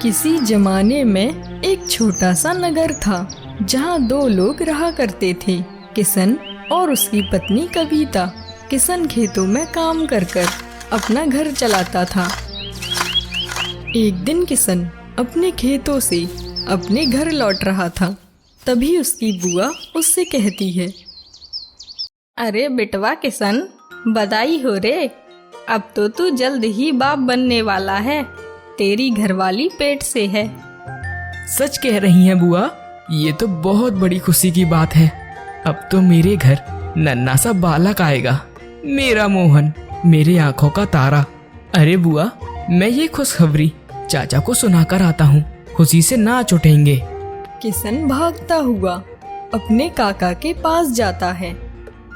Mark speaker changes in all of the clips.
Speaker 1: किसी जमाने में एक छोटा सा नगर था जहाँ दो लोग रहा करते थे, किशन और उसकी पत्नी कविता। किशन खेतों में काम कर कर अपना घर चलाता था। एक दिन किशन अपने खेतों से अपने घर लौट रहा था, तभी उसकी बुआ उससे कहती है,
Speaker 2: अरे बेटवा किशन, बधाई हो रे, अब तो तू जल्द ही बाप बनने वाला है। तेरी घरवाली पेट से है।
Speaker 3: सच कह रही हैं बुआ, ये तो बहुत बड़ी खुशी की बात है। अब तो मेरे घर नन्हा सा बालक आएगा, मेरा मोहन, मेरे आंखों का तारा। अरे बुआ, मैं ये खुशखबरी चाचा को सुनाकर आता हूँ, खुशी से नाच उठेंगे।
Speaker 1: किशन भागता हुआ अपने काका के पास जाता है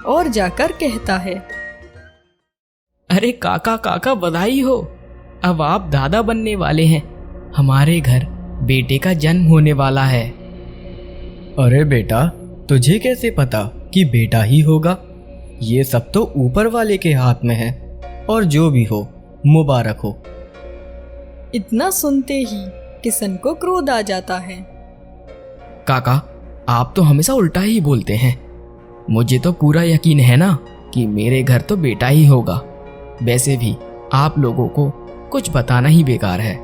Speaker 1: और जाकर कहता है,
Speaker 3: अरे काका काका बधाई हो, अब आप दादा बनने वाले हैं। हमारे घर बेटे का जन्म होने वाला है।
Speaker 4: अरे बेटा, तुझे कैसे पता कि बेटा ही होगा? ये सब तो ऊपर वाले के हाथ में है, और जो भी हो मुबारक हो।
Speaker 1: इतना सुनते ही किशन को क्रोध आ जाता है।
Speaker 3: काका, आप तो हमेशा उल्टा ही बोलते हैं। मुझे तो पूरा यकीन है ना कि मेरे घर तो बेटा ही होगा। वैसे भी आप लोगों को कुछ बताना ही बेकार है।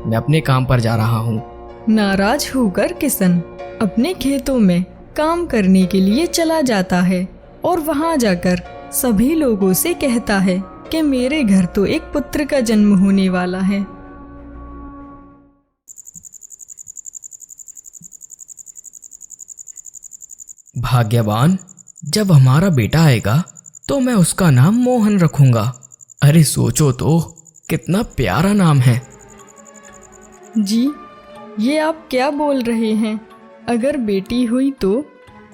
Speaker 3: मैं अपने काम पर जा रहा हूँ।
Speaker 1: नाराज होकर किशन अपने खेतों में काम करने के लिए चला जाता है और वहां जाकर सभी लोगों से कहता है कि मेरे घर तो एक पुत्र का जन्म होने वाला है।
Speaker 3: भाग्यवान, जब हमारा बेटा आएगा तो मैं उसका नाम मोहन रखूंगा। अरे सोचो तो, कितना प्यारा नाम है।
Speaker 1: जी, ये आप क्या बोल रहे हैं? अगर बेटी हुई तो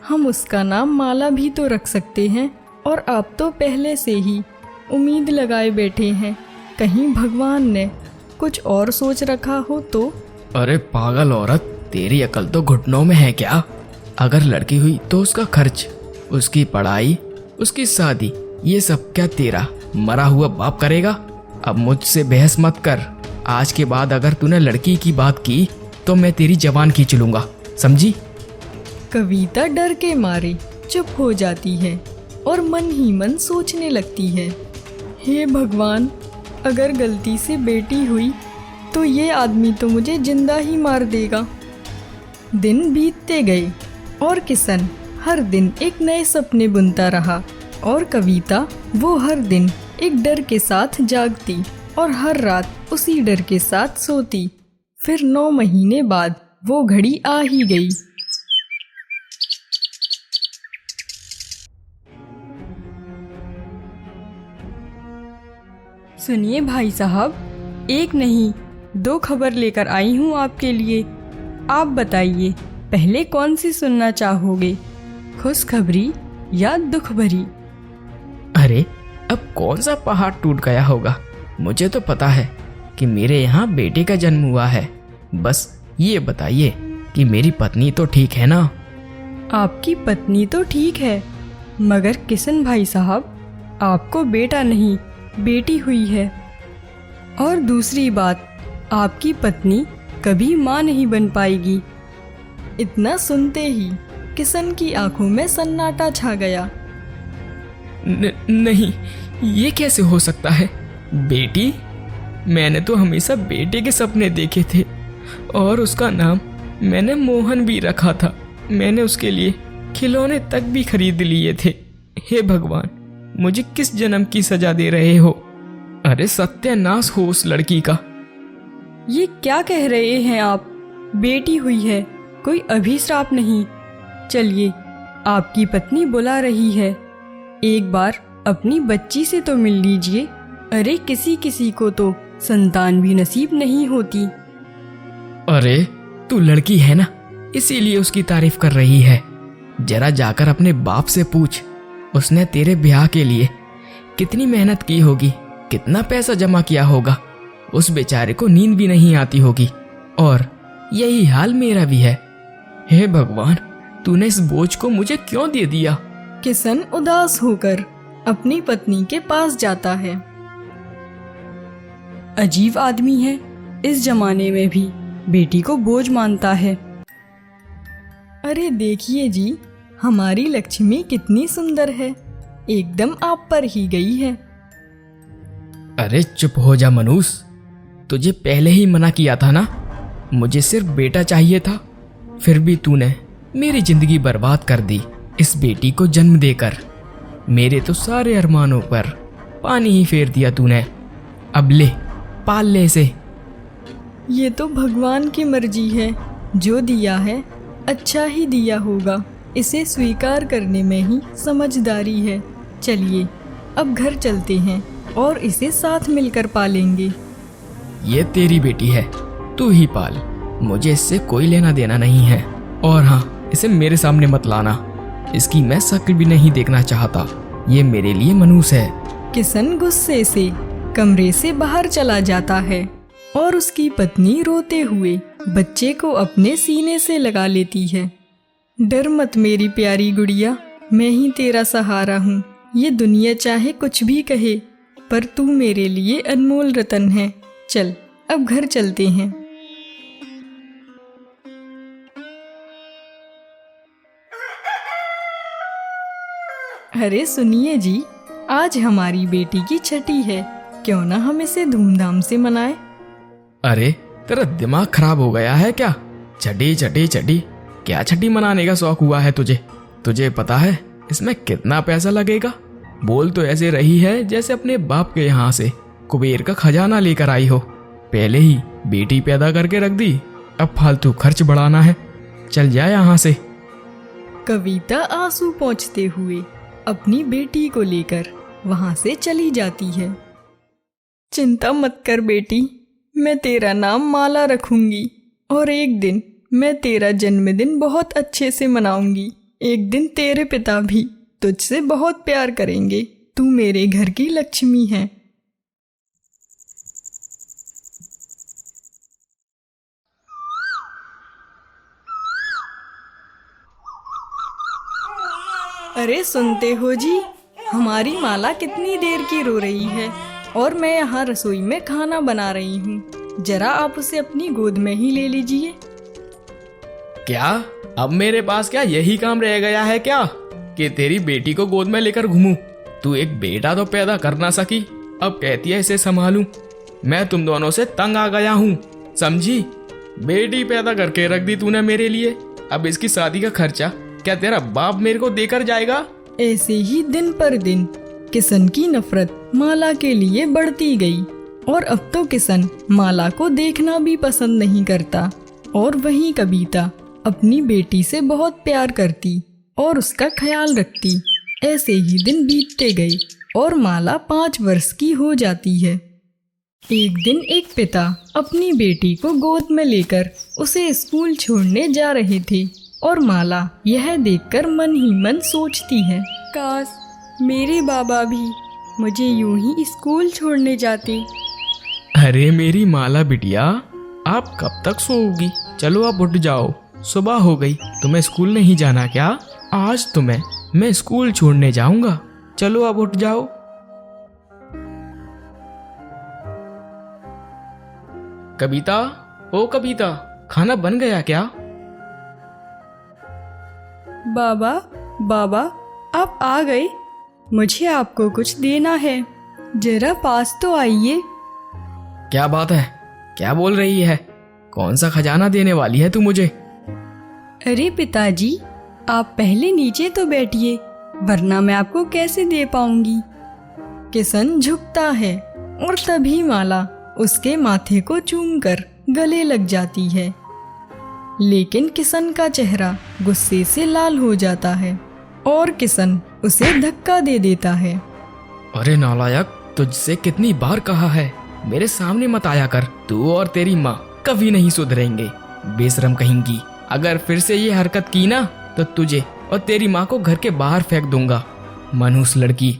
Speaker 1: हम उसका नाम माला भी तो रख सकते हैं, और आप तो पहले से ही उम्मीद लगाए बैठे हैं, कहीं भगवान ने कुछ और सोच रखा हो तो।
Speaker 3: अरे पागल औरत, तेरी अकल तो घुटनों में है क्या? अगर लड़की हुई तो उसका खर्च, उसकी पढ़ाई, उसकी शादी, ये सब क्या तेरा मरा हुआ बाप करेगा? अब मुझसे बहस मत कर। आज के बाद अगर तूने लड़की की बात की तो मैं तेरी जबान खींच लूंगा, समझी?
Speaker 1: कविता डर के मारे चुप हो जाती है और मन ही मन सोचने लगती है, हे भगवान, अगर गलती से बेटी हुई तो ये आदमी तो मुझे जिंदा ही मार देगा। दिन बीतते गए और किशन हर दिन एक नए सपने बुनता रहा, और कविता वो हर दिन एक डर के साथ जागती और हर रात उसी डर के साथ सोती। फिर 9 महीने बाद वो घड़ी आ ही गई। सुनिए भाई साहब, एक नहीं 2 खबर लेकर आई हूँ आपके लिए। आप बताइए, पहले कौन सी सुनना चाहोगे, खुशखबरी या दुख भरी?
Speaker 3: अरे अब कौन सा पहाड़ टूट गया होगा? मुझे तो पता है कि मेरे यहाँ बेटे का जन्म हुआ है। बस ये बताइए कि मेरी पत्नी तो ठीक है ना?
Speaker 1: आपकी पत्नी तो ठीक है, मगर किशन भाई साहब, आपको बेटा नहीं बेटी हुई है। और दूसरी बात, आपकी पत्नी कभी माँ नहीं बन पाएगी। इतना सुनते ही किशन की आंखों में सन्नाटा छा गया।
Speaker 3: नहीं, ये कैसे हो सकता है? बेटी? मैंने तो हमेशा बेटे के सपने देखे थे, और उसका नाम मैंने मोहन भी रखा था। मैंने उसके लिए खिलौने तक भी खरीद लिए थे। हे भगवान, मुझे किस जन्म की सजा दे रहे हो? अरे सत्यानाश हो उस लड़की का।
Speaker 1: ये क्या कह रहे हैं आप? बेटी हुई है, कोई अभिश्राप नहीं। चलिए, आपकी पत्नी बुला रही है, एक बार अपनी बच्ची से तो मिल लीजिए। अरे किसी किसी को तो संतान भी नसीब नहीं होती।
Speaker 3: अरे तू लड़की है ना, इसीलिए उसकी तारीफ कर रही है। जरा जाकर अपने बाप से पूछ, उसने तेरे ब्याह के लिए कितनी मेहनत की होगी, कितना पैसा जमा किया होगा। उस बेचारे को नींद भी नहीं आती होगी, और यही हाल मेरा भी है। हे भगवान, तूने इस बोझ को मुझे क्यों दे दिया?
Speaker 1: किशन उदास होकर अपनी पत्नी के पास जाता है। अजीब आदमी है, इस जमाने में भी
Speaker 5: बेटी को बोझ मानता है।
Speaker 1: अरे देखिए जी, हमारी लक्ष्मी कितनी सुंदर है, एकदम आप पर ही गई है।
Speaker 3: अरे चुप हो जा मनूस, तुझे पहले ही मना किया था ना, मुझे सिर्फ बेटा चाहिए था। फिर भी तूने मेरी जिंदगी बर्बाद कर दी इस बेटी को जन्म देकर। मेरे तो सारे अरमानों पर पानी ही फेर दिया तूने। अब ले, पाल ले इसे।
Speaker 1: ये तो भगवान की मर्जी है, जो दिया है अच्छा ही दिया होगा, इसे स्वीकार करने में ही समझदारी है। चलिए अब घर चलते हैं और इसे साथ मिलकर पालेंगे।
Speaker 3: ये तेरी बेटी है, तू ही पाल, मुझे इससे कोई लेना देना नहीं है। और हाँ, इसे मेरे सामने मत लाना, इसकी मैं शक्ल भी नहीं देखना चाहता। ये मेरे लिए मनूस है।
Speaker 1: किशन गुस्से से कमरे से बाहर चला जाता है और उसकी पत्नी रोते हुए बच्चे को अपने सीने से लगा लेती है। डर मत मेरी प्यारी गुड़िया, मैं ही तेरा सहारा हूँ। ये दुनिया चाहे कुछ भी कहे, पर तू मेरे लिए अनमोल रतन है। चल अब घर चलते हैं। अरे सुनिए जी, आज हमारी बेटी की छठी है, क्यों ना हम इसे धूमधाम से मनाएं।
Speaker 3: अरे तेरा दिमाग खराब हो गया है क्या? छठी छठी छठी, क्या छठी मनाने का शौक हुआ है तुझे? तुझे पता है इसमें कितना पैसा लगेगा? बोल तो ऐसे रही है जैसे अपने बाप के यहाँ से कुबेर का खजाना लेकर आई हो। पहले ही बेटी पैदा करके रख दी, अब फालतू खर्च बढ़ाना है। चल जा यहाँ से।
Speaker 1: कविता आंसू पोंछते हुए अपनी बेटी को लेकर वहां से चली जाती है। चिंता मत कर बेटी, मैं तेरा नाम माला रखूंगी और एक दिन मैं तेरा जन्मदिन बहुत अच्छे से मनाऊंगी। एक दिन तेरे पिता भी तुझसे बहुत प्यार करेंगे। तू मेरे घर की लक्ष्मी है। अरे सुनते हो जी, हमारी माला कितनी देर की रो रही है और मैं यहाँ रसोई में खाना बना रही हूँ। जरा आप उसे अपनी गोद में ही ले लीजिए।
Speaker 3: क्या अब मेरे पास क्या यही काम रह गया है क्या कि तेरी बेटी को गोद में लेकर घूमूं? तू एक बेटा तो पैदा कर ना सकी, अब कहती है इसे संभालूं। मैं तुम दोनों से तंग आ गया हूँ, समझी? बेटी पैदा करके रख दी तूने मेरे लिए, अब इसकी शादी का खर्चा क्या तेरा बाप मेरे को देकर जाएगा?
Speaker 1: ऐसे ही दिन पर दिन किशन की नफरत माला के लिए बढ़ती गई और अब तो किशन माला को देखना भी पसंद नहीं करता। और वहीं कविता अपनी बेटी से बहुत प्यार करती और उसका ख्याल रखती। ऐसे ही दिन बीतते गए और माला 5 वर्ष की हो जाती है। एक दिन एक पिता अपनी बेटी को गोद में लेकर उसे स्कूल छोड़ने जा रहे थे और माला यह देखकर मन ही मन सोचती है,
Speaker 5: काश मेरे बाबा भी मुझे यूं ही स्कूल छोड़ने जाते।
Speaker 3: अरे मेरी माला बिटिया, आप कब तक सोओगी? चलो आप उठ जाओ, सुबह हो गई। तुम्हें स्कूल नहीं जाना क्या? आज तुम्हें मैं स्कूल छोड़ने जाऊंगा। चलो आप उठ जाओ। कविता, ओ कविता, खाना बन गया क्या?
Speaker 5: बाबा बाबा, आप आ गए। मुझे आपको कुछ देना है, जरा पास तो आइए।
Speaker 3: क्या बात है, क्या बोल रही है? कौन सा खजाना देने वाली है तू मुझे?
Speaker 5: अरे पिताजी, आप पहले नीचे तो बैठिए, वरना मैं आपको कैसे दे पाऊंगी।
Speaker 1: किशन झुकता है और तभी माला उसके माथे को चूमकर गले लग जाती है। लेकिन किशन का चेहरा गुस्से से लाल हो जाता है और किशन उसे धक्का दे देता है।
Speaker 3: अरे नालायक, तुझसे कितनी बार कहा है मेरे सामने मत आया कर। तू और तेरी माँ कभी नहीं सुधरेंगे, बेशरम कहेंगी। अगर फिर से ये हरकत की ना तो तुझे और तेरी माँ को घर के बाहर फेंक दूंगा, मनहूस लड़की।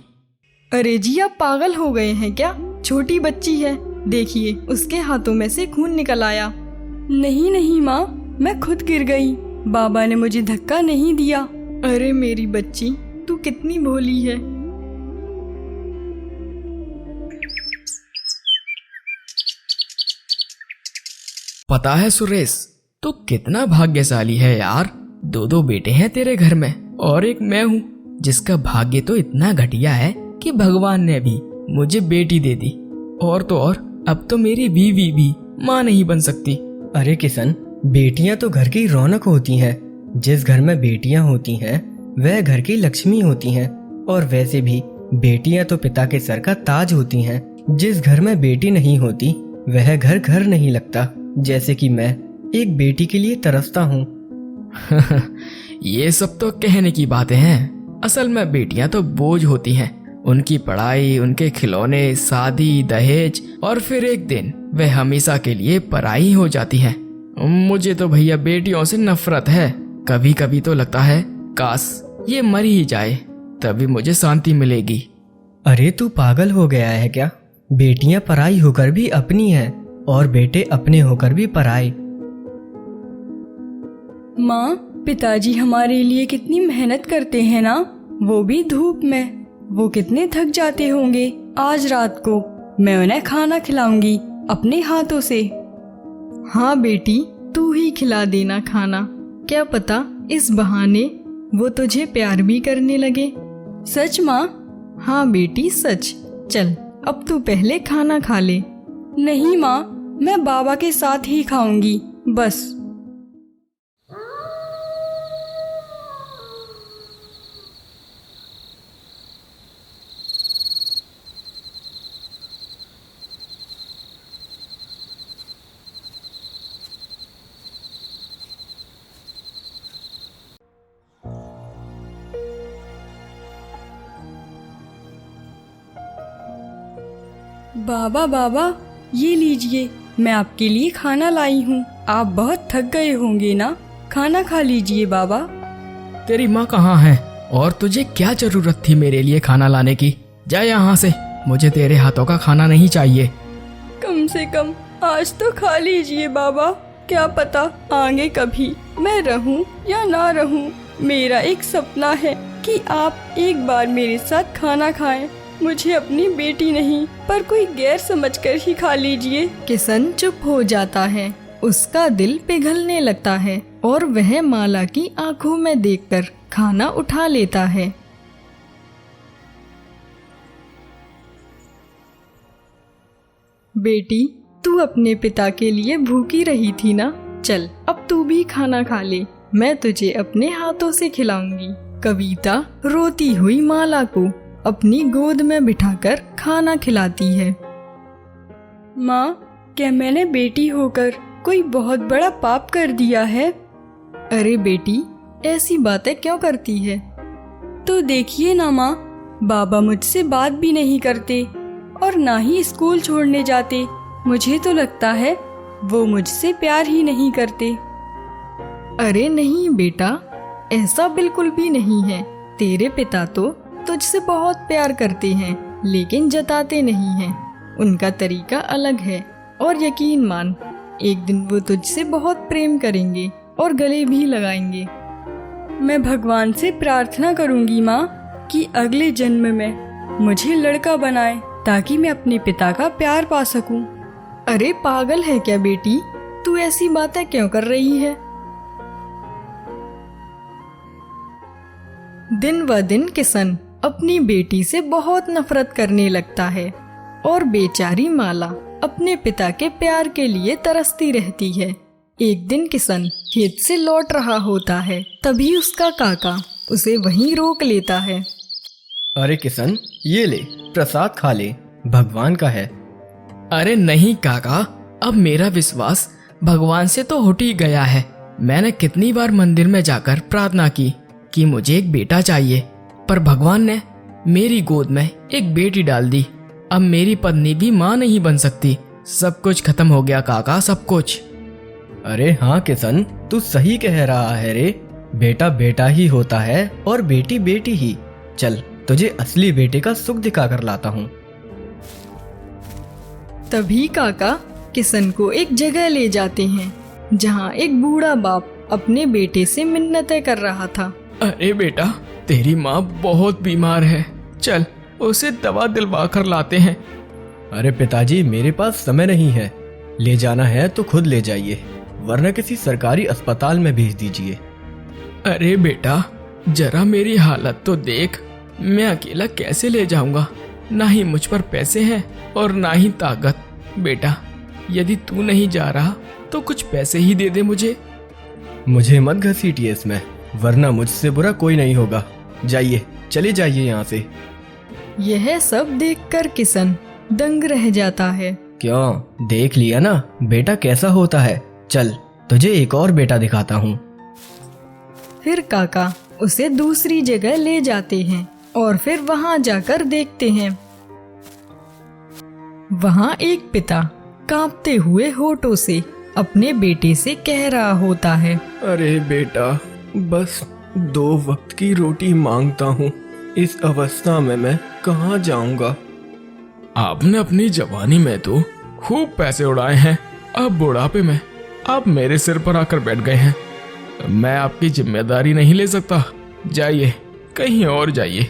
Speaker 1: अरे जी, आप पागल हो गए हैं क्या? छोटी बच्ची है, देखिए उसके हाथों में से खून निकल आया।
Speaker 5: नहीं नहीं माँ, मैं खुद गिर गई, बाबा ने मुझे धक्का नहीं दिया।
Speaker 1: अरे मेरी बच्ची, तू कितनी भोली है।
Speaker 3: पता है सुरेश, तू कितना भाग्यशाली है यार। 2 बेटे हैं तेरे घर में और एक मैं हूँ जिसका भाग्य तो इतना घटिया है कि भगवान ने भी मुझे बेटी दे दी। और तो और अब तो मेरी बीवी भी माँ नहीं बन सकती।
Speaker 4: अरे किशन, बेटियां तो घर की रौनक होती हैं। जिस घर में बेटियां होती हैं वह घर की लक्ष्मी होती हैं। और वैसे भी बेटियां तो पिता के सर का ताज होती हैं। जिस घर में बेटी नहीं होती वह घर घर नहीं लगता। जैसे कि मैं एक बेटी के लिए तरसता हूँ।
Speaker 3: ये सब तो कहने की बातें हैं। असल में बेटियां तो बोझ होती हैं। उनकी पढ़ाई, उनके खिलौने, शादी, दहेज और फिर एक दिन वे हमेशा के लिए पराई हो जाती हैं। मुझे तो भैया बेटियों से नफरत है। कभी कभी तो लगता है काश ये मर ही जाए, तभी मुझे शांति मिलेगी।
Speaker 4: अरे तू पागल हो गया है क्या? बेटियां पराई होकर भी अपनी हैं और बेटे अपने होकर भी पराए।
Speaker 5: माँ, पिताजी हमारे लिए कितनी मेहनत करते हैं ना, वो भी धूप में। वो कितने थक जाते होंगे। आज रात को मैं उन्हें खाना खिलाऊंगी अपने हाथों से।
Speaker 1: हाँ बेटी, तू ही खिला देना खाना। क्या पता इस बहाने वो तुझे प्यार भी करने लगे।
Speaker 5: सच माँ?
Speaker 1: हाँ बेटी सच। चल अब तू पहले खाना खा ले।
Speaker 5: नहीं माँ, मैं बाबा के साथ ही खाऊंगी बस। बाबा बाबा, ये लीजिए, मैं आपके लिए खाना लाई हूँ। आप बहुत थक गए होंगे ना, खाना खा लीजिए बाबा।
Speaker 3: तेरी माँ कहाँ है और तुझे क्या जरूरत थी मेरे लिए खाना लाने की? जा यहाँ से, मुझे तेरे हाथों का खाना नहीं चाहिए।
Speaker 5: कम से कम आज तो खा लीजिए बाबा। क्या पता आगे कभी मैं रहूं या ना रहूं। मेरा एक सपना है कि आप एक बार मेरे साथ खाना खाएं। मुझे अपनी बेटी नहीं पर कोई गैर समझकर ही खा लीजिए।
Speaker 1: किशन चुप हो जाता है। उसका दिल पिघलने लगता है और वह माला की आंखों में देखकर खाना उठा लेता है। बेटी, तू अपने पिता के लिए भूखी रही थी ना। चल अब तू भी खाना खा ले, मैं तुझे अपने हाथों से खिलाऊंगी। कविता रोती हुई माला को अपनी गोद में बिठाकर खाना खिलाती है।
Speaker 5: माँ, क्या मैंने बेटी होकर कोई बहुत बड़ा पाप कर दिया है?
Speaker 1: अरे बेटी, ऐसी बातें क्यों करती है?
Speaker 5: तो देखिए ना माँ, बाबा मुझसे बात भी नहीं करते और ना ही स्कूल छोड़ने जाते। मुझे तो लगता है वो मुझसे प्यार ही नहीं करते।
Speaker 1: अरे नहीं बेटा, ऐसा बिल्कुल भी नहीं है। तेरे पिता तो तुझसे बहुत प्यार करते हैं लेकिन जताते नहीं हैं। उनका तरीका अलग है और यकीन मान, एक दिन वो तुझसे बहुत प्रेम करेंगे और गले भी लगाएंगे।
Speaker 5: मैं भगवान से प्रार्थना करूंगी माँ कि अगले जन्म में मुझे लड़का बनाए ताकि मैं अपने पिता का प्यार पा सकूं।
Speaker 1: अरे पागल है क्या बेटी, तू ऐसी बातें क्यों कर रही है? दिन व दिन किशन अपनी बेटी से बहुत नफरत करने लगता है और बेचारी माला अपने पिता के प्यार के लिए तरसती रहती है। एक दिन किशन खेत से लौट रहा होता है, तभी उसका काका उसे वहीं रोक लेता है।
Speaker 4: अरे किशन, ये ले, प्रसाद खा ले, भगवान का है।
Speaker 3: अरे नहीं काका, अब मेरा विश्वास भगवान से तो हट ही गया है। मैंने कितनी बार मंदिर में जाकर प्रार्थना की कि मुझे एक बेटा चाहिए, पर भगवान ने मेरी गोद में एक बेटी डाल दी। अब मेरी पत्नी भी माँ नहीं बन सकती। सब कुछ खत्म हो गया काका, सब कुछ।
Speaker 4: अरे हाँ किशन, तू सही कह रहा है रे। बेटा बेटा ही होता है और बेटी बेटी ही। चल तुझे असली बेटे का सुख दिखा कर लाता हूँ।
Speaker 1: तभी काका किशन को एक जगह ले जाते हैं जहाँ एक बूढ़ा बाप अपने बेटे से मिन्नतें कर रहा था।
Speaker 3: अरे बेटा, तेरी माँ बहुत बीमार है, चल उसे दवा दिलवा कर लाते हैं।
Speaker 4: अरे पिताजी, मेरे पास समय नहीं है। ले जाना है तो खुद ले जाइए, वरना किसी सरकारी अस्पताल में भेज दीजिए।
Speaker 3: अरे बेटा, जरा मेरी हालत तो देख। मैं अकेला कैसे ले जाऊंगा? ना ही मुझ पर पैसे हैं और ना ही ताकत। बेटा, यदि तू नहीं जा रहा तो कुछ पैसे ही दे दे मुझे।
Speaker 4: मुझे मत घसीटिए इसमें, वरना मुझसे बुरा कोई नहीं होगा। जाइए, चले जाइए यहाँ से।
Speaker 1: यह सब देखकर किशन दंग रह जाता है।
Speaker 4: क्यों, देख लिया ना बेटा कैसा होता है? चल, तुझे एक और बेटा दिखाता हूँ।
Speaker 1: फिर काका उसे दूसरी जगह ले जाते हैं और फिर वहां जाकर देखते हैं। वहां एक पिता कांपते हुए होठों से अपने बेटे से कह रहा होता है,
Speaker 4: अरे बेटा, बस 2 वक्त की रोटी मांगता हूँ। इस अवस्था में मैं कहाँ जाऊंगा?
Speaker 3: आपने अपनी जवानी में तो खूब पैसे उड़ाए हैं, अब बुढ़ापे में आप मेरे सिर पर आकर बैठ गए हैं। मैं आपकी जिम्मेदारी नहीं ले सकता। जाइए, कहीं और जाइए।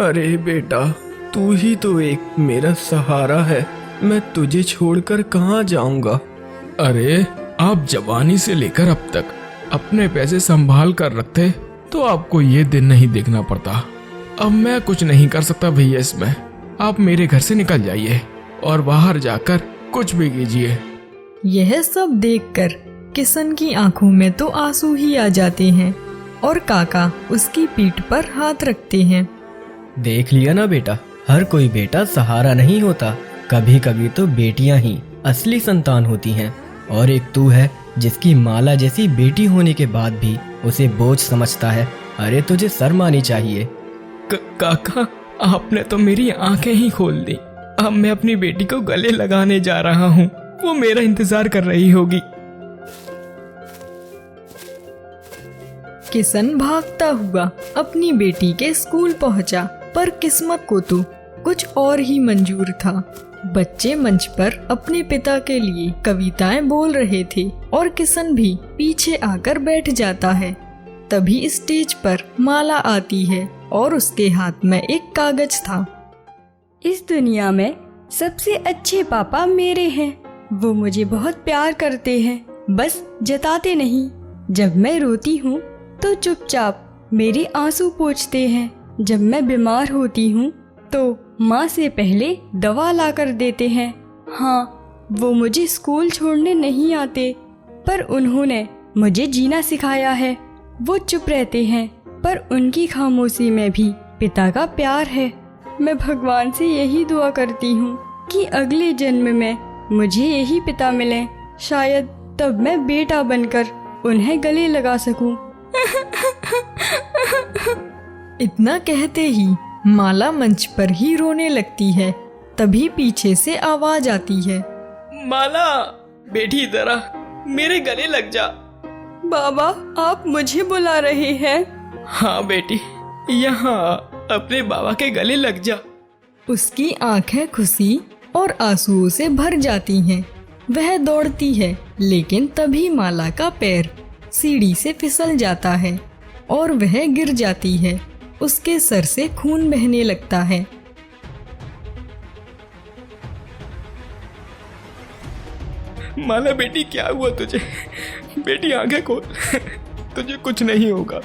Speaker 4: अरे बेटा, तू ही तो एक मेरा सहारा है, मैं तुझे छोड़कर कहाँ जाऊंगा?
Speaker 3: अरे, आप जवानी से लेकर अब तक अपने पैसे संभाल कर रखते तो आपको ये दिन नहीं देखना पड़ता। अब मैं कुछ नहीं कर सकता भैया इसमें। आप मेरे घर से निकल जाइए और बाहर जाकर कुछ भी कीजिए।
Speaker 1: यह सब देखकर किशन की आंखों में तो आंसू ही आ जाते हैं और काका उसकी पीठ पर हाथ रखते हैं।
Speaker 4: देख लिया ना बेटा, हर कोई बेटा सहारा नहीं होता। कभी कभी तो बेटियां ही असली संतान होती हैं, और एक तू है जिसकी माला जैसी बेटी होने के बाद भी उसे बोझ समझता है। अरे तुझे शर्म आनी चाहिए।
Speaker 3: काका, आपने तो मेरी आंखें ही खोल दी। अब मैं अपनी बेटी को गले लगाने जा रहा हूँ, वो मेरा इंतजार कर रही होगी।
Speaker 1: किशन भागता हुआ अपनी बेटी के स्कूल पहुंचा, पर किस्मत को तो कुछ और ही मंजूर था। बच्चे मंच पर अपने पिता के लिए कविताएं बोल रहे थे और किशन भी पीछे आकर बैठ जाता है। तभी स्टेज पर माला आती है और उसके हाथ में एक कागज था।
Speaker 5: इस दुनिया में सबसे अच्छे पापा मेरे हैं। वो मुझे बहुत प्यार करते हैं, बस जताते नहीं। जब मैं रोती हूँ तो चुपचाप मेरे आंसू पोंछते हैं। जब मैं बीमार होती हूँ तो माँ से पहले दवा ला कर देते हैं। हाँ, वो मुझे स्कूल छोड़ने नहीं आते, पर उन्होंने मुझे जीना सिखाया है। वो चुप रहते हैं, पर उनकी खामोशी में भी पिता का प्यार है। मैं भगवान से यही दुआ करती हूँ कि अगले जन्म में मुझे यही पिता मिले। शायद तब मैं बेटा बनकर उन्हें गले लगा सकूं।
Speaker 1: इतना कहते ही माला मंच पर ही रोने लगती है। तभी पीछे से आवाज आती है,
Speaker 3: माला बेटी इधर आ, मेरे गले लग जा।
Speaker 5: बाबा, आप मुझे बुला रहे हैं?
Speaker 3: हाँ बेटी, यहाँ अपने बाबा के गले लग जा।
Speaker 1: उसकी आंखें खुशी और आंसुओं से भर जाती हैं। वह दौड़ती है, लेकिन तभी माला का पैर सीढ़ी से फिसल जाता है और वह गिर जाती है। उसके सर से खून बहने लगता है।
Speaker 3: माला बेटी, क्या हुआ तुझे? बेटी आंखें खोल, तुझे कुछ नहीं होगा।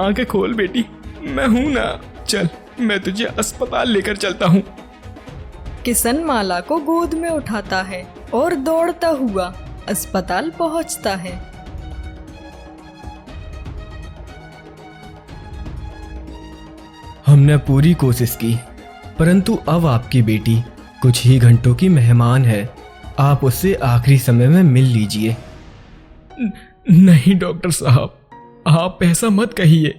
Speaker 3: आंखें खोल बेटी, मैं हूं ना। चल, मैं तुझे अस्पताल लेकर चलता हूँ।
Speaker 1: किशन माला को गोद में उठाता है और दौड़ता हुआ अस्पताल पहुंचता है।
Speaker 4: हमने पूरी कोशिश की, परंतु अब आपकी बेटी कुछ ही घंटों की मेहमान है। आप उससे आखिरी समय में मिल लीजिए।
Speaker 3: नहीं डॉक्टर साहब, आप ऐसा मत कहिए।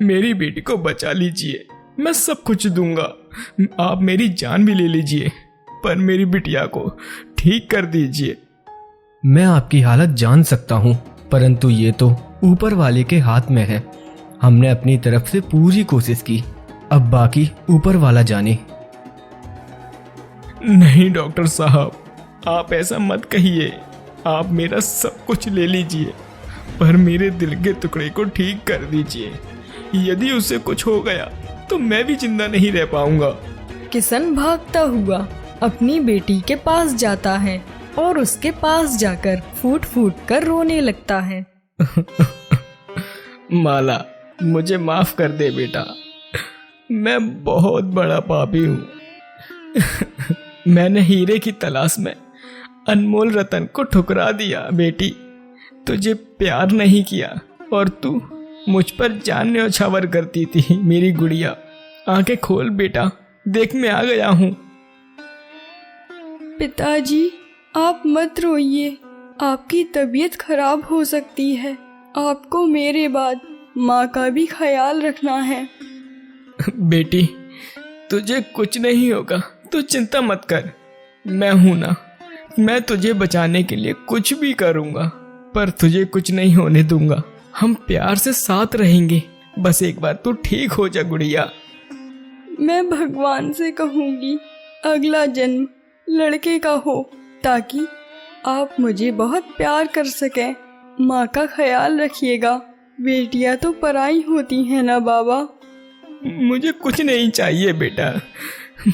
Speaker 3: मेरी बेटी को बचा लीजिए, मैं सब कुछ दूंगा। आप मेरी जान भी ले लीजिए, पर मेरी बिटिया को ठीक कर दीजिए।
Speaker 4: मैं आपकी हालत जान सकता हूँ, परंतु ये तो ऊपर वाले के हाथ में है। हमने अपनी तरफ से पूरी कोशिश की, अब बाकी ऊपर वाला जाने।
Speaker 3: नहीं डॉक्टर साहब, आप ऐसा मत कहिए। आप मेरा सब कुछ ले लीजिए, पर मेरे दिल के टुकड़े को ठीक कर दीजिए। यदि उसे कुछ हो गया तो मैं भी जिंदा नहीं रह पाऊंगा।
Speaker 1: किशन भागता हुआ अपनी बेटी के पास जाता है और उसके पास जाकर फूट फूट कर रोने लगता है।
Speaker 3: माला, मुझे माफ कर दे बेटा, मैं बहुत बड़ा पापी हूँ। मैंने हीरे की तलाश में अनमोल रतन को ठुकरा दिया बेटी। तुझे प्यार नहीं किया और तू मुझ पर जान न्यौछावर करती थी। मेरी गुड़िया, आंखें खोल बेटा, देख मैं आ गया हूँ।
Speaker 5: पिताजी, आप मत रोइए, आपकी तबीयत खराब हो सकती है। आपको मेरे बाद माँ का भी ख्याल रखना है।
Speaker 3: बेटी, तुझे कुछ नहीं होगा, तू चिंता मत कर। मैं हूं ना, मैं तुझे बचाने के लिए कुछ भी करूंगा, पर तुझे कुछ नहीं होने दूंगा। हम प्यार से साथ रहेंगे, बस एक बार तू ठीक हो जा गुड़िया।
Speaker 5: मैं भगवान से कहूँगी अगला जन्म लड़के का हो, ताकि आप मुझे बहुत प्यार कर सकें। माँ का ख्याल रखिएगा, बेटियाँ तो पराई होती हैं ना बाबा।
Speaker 3: मुझे कुछ नहीं चाहिए बेटा,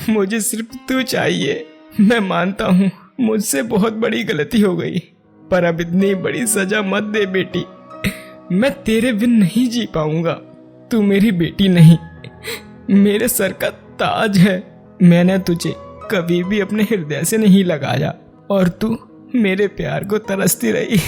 Speaker 3: मुझे सिर्फ तू चाहिए। मैं मानता हूँ मुझसे बहुत बड़ी गलती हो गई, पर अब इतनी बड़ी सजा मत दे बेटी। मैं तेरे बिन नहीं जी पाऊंगा। तू मेरी बेटी नहीं, मेरे सर का ताज है। मैंने तुझे कभी भी अपने हृदय से नहीं लगाया और तू मेरे प्यार को तरसती रही।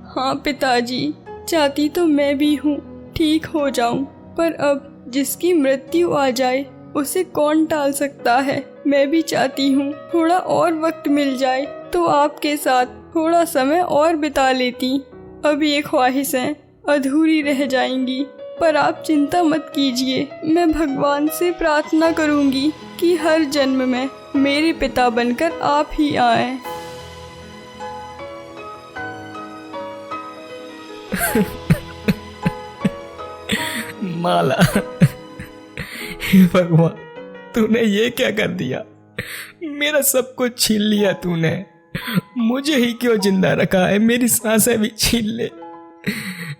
Speaker 5: हाँ पिताजी, चाहती तो मैं भी हूँ ठीक हो जाऊँ, पर अब जिसकी मृत्यु आ जाए उसे कौन टाल सकता है। मैं भी चाहती हूँ थोड़ा और वक्त मिल जाए तो आपके साथ थोड़ा समय और बिता लेती। अब ये ख्वाहिशें अधूरी रह जाएंगी, पर आप चिंता मत कीजिए। मैं भगवान से प्रार्थना करूँगी कि हर जन्म में मेरे पिता बनकर आप ही आएं।
Speaker 3: माला, हे भगवान, तूने ये क्या कर दिया? मेरा सब कुछ छीन लिया तूने। मुझे ही क्यों जिंदा रखा है? मेरी सांसें भी छीन ले।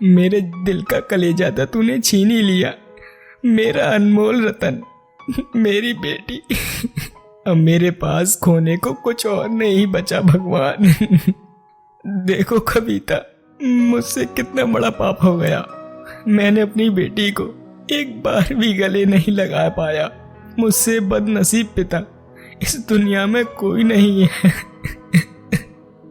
Speaker 3: मेरे दिल का कलेजा था तूने छीन ही लिया। मेरा अनमोल रतन, मेरी बेटी। अब मेरे पास खोने को कुछ और नहीं बचा भगवान। देखो कविता, मुझसे कितना बड़ा पाप हो गया। मैंने अपनी बेटी को एक बार भी गले नहीं लगा पाया। मुझसे बदनसीब पिता इस दुनिया में कोई नहीं है।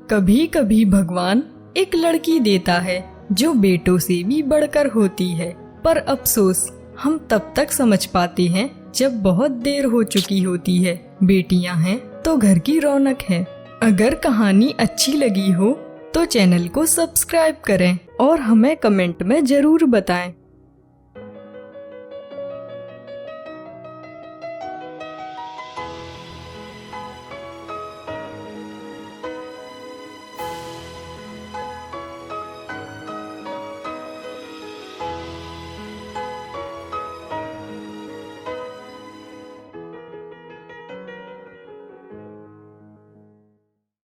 Speaker 1: कभी कभी भगवान एक लड़की देता है जो बेटों से भी बढ़कर होती है, पर अफसोस हम तब तक समझ पाते हैं जब बहुत देर हो चुकी होती है। बेटियां हैं तो घर की रौनक है। अगर कहानी अच्छी लगी हो तो चैनल को सब्सक्राइब करें और हमें कमेंट में जरूर बताएं।